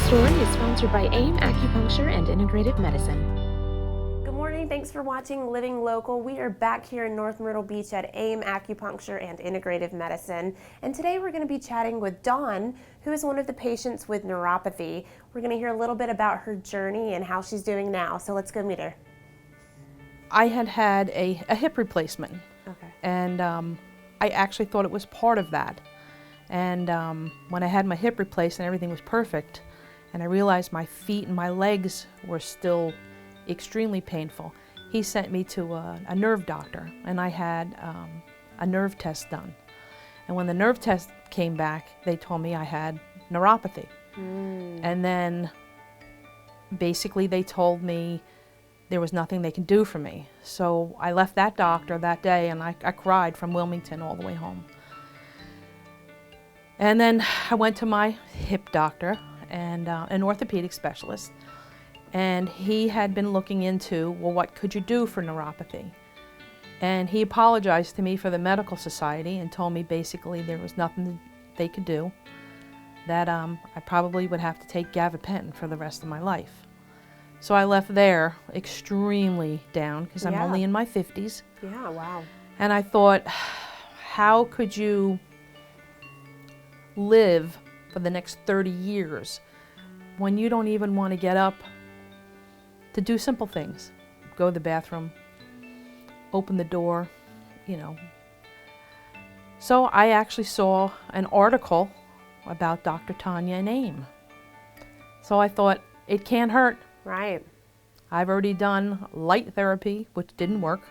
story is sponsored by AIM Acupuncture and Integrative Medicine. Good morning, thanks for watching Living Local. We are back here in North Myrtle Beach at AIM Acupuncture and Integrative Medicine. And today we're going to be chatting with Dawn, who is one of the patients with neuropathy. We're going to hear a little bit about her journey and how she's doing now. So let's go meet her. I had a hip replacement. Okay. And I actually thought it was part of that. And when I had my hip replaced and everything was perfect, and I realized my feet and my legs were still extremely painful, he sent me to a nerve doctor, and I had a nerve test done. And when the nerve test came back, they told me I had neuropathy. And then basically they told me there was nothing they could do for me. So I left that doctor that day, and I cried from Wilmington all the way home. And then I went to my hip doctor and an orthopedic specialist, and he had been looking into, well, what could you do for neuropathy? And he apologized to me for the medical society and told me basically there was nothing they could do, that I probably would have to take gabapentin for the rest of my life. So I left there extremely down because I'm only in my 50s. Yeah, wow. And I thought, how could you live for the next 30 years when you don't even want to get up to do simple things? Go to the bathroom, open the door, you know. So I actually saw an article about Dr. Tanya and AIM. So I thought, it can't hurt. Right. I've already done light therapy, which didn't work.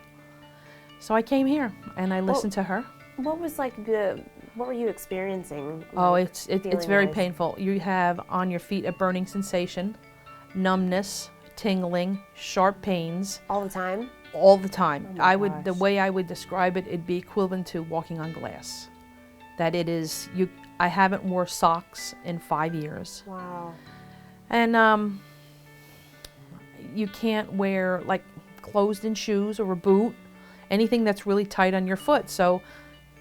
So I came here and I listened to her. What was what were you experiencing? Oh, it's very feeling-wise? painful. You have on your feet a burning sensation, numbness, tingling, sharp pains. All the time? All the time. Oh my The gosh. way I would describe it, it'd be equivalent to walking on glass. That it is, I haven't wore socks in 5 years. Wow. And you can't wear like closed-in shoes or a boot, anything that's really tight on your foot. So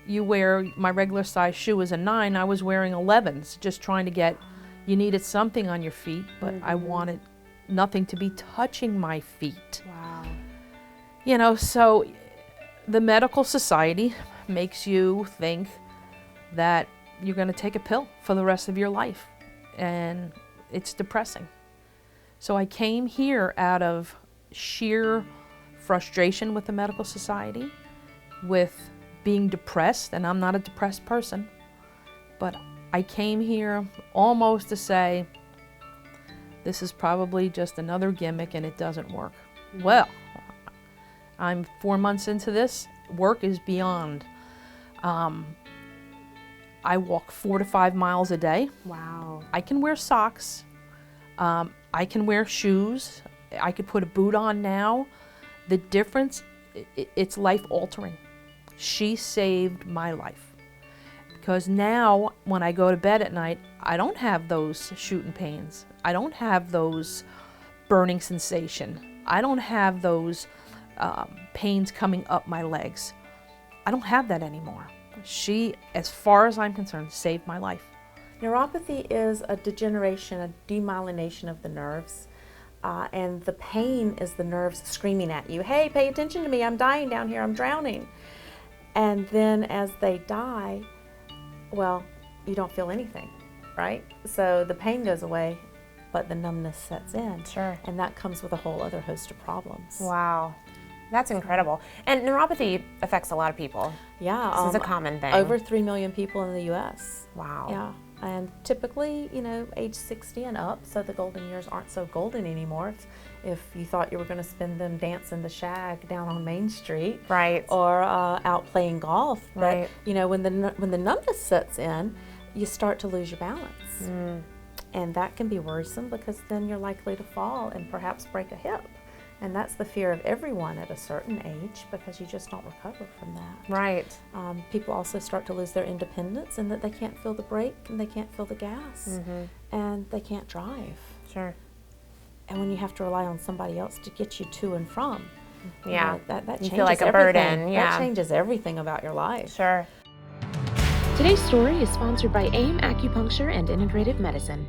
you wear, my regular size shoe is a 9, I was wearing 11s, just trying to get, you needed something on your feet, but I wanted nothing to be touching my feet. Wow. You know, so the medical society makes you think that you're going to take a pill for the rest of your life, and it's depressing. So I came here out of sheer frustration with the medical society, with being depressed, and I'm not a depressed person, but I came here almost to say, this is probably just another gimmick and it doesn't work. Well, I'm 4 months into this, work is beyond. I walk 4 to 5 miles a day. Wow. I can wear socks, I can wear shoes, I could put a boot on now. The difference, it's life altering. She saved my life. Because now when I go to bed at night, I don't have those shooting pains. I don't have those burning sensation. I don't have those pains coming up my legs. I don't have that anymore. She, as far as I'm concerned, saved my life. Neuropathy is a degeneration, a demyelination of the nerves, and the pain is the nerves screaming at you, hey, pay attention to me, I'm dying down here, I'm drowning. And then as they die, well, you don't feel anything, right? So the pain goes away, but the numbness sets in. Sure. And that comes with a whole other host of problems. Wow. That's incredible. And neuropathy affects a lot of people. Yeah. This is a common thing. Over 3 million people in the U.S. Wow. Yeah. And typically, you know, age 60 and up, so the golden years aren't so golden anymore. If you thought you were going to spend them dancing the shag down on Main Street, Right. or out playing golf, Right. but you know, when the numbness sets in, you start to lose your balance, and that can be worrisome because then you're likely to fall and perhaps break a hip. And that's the fear of everyone at a certain age because you just don't recover from that. Right. People also start to lose their independence and that they can't feel the brake and they can't feel the gas and they can't drive. Sure. And when you have to rely on somebody else to get you to and from, you Yeah. know, that You changes feel like a everything. burden, yeah. That changes everything about your life. Sure. Today's story is sponsored by AIM Acupuncture and Integrative Medicine.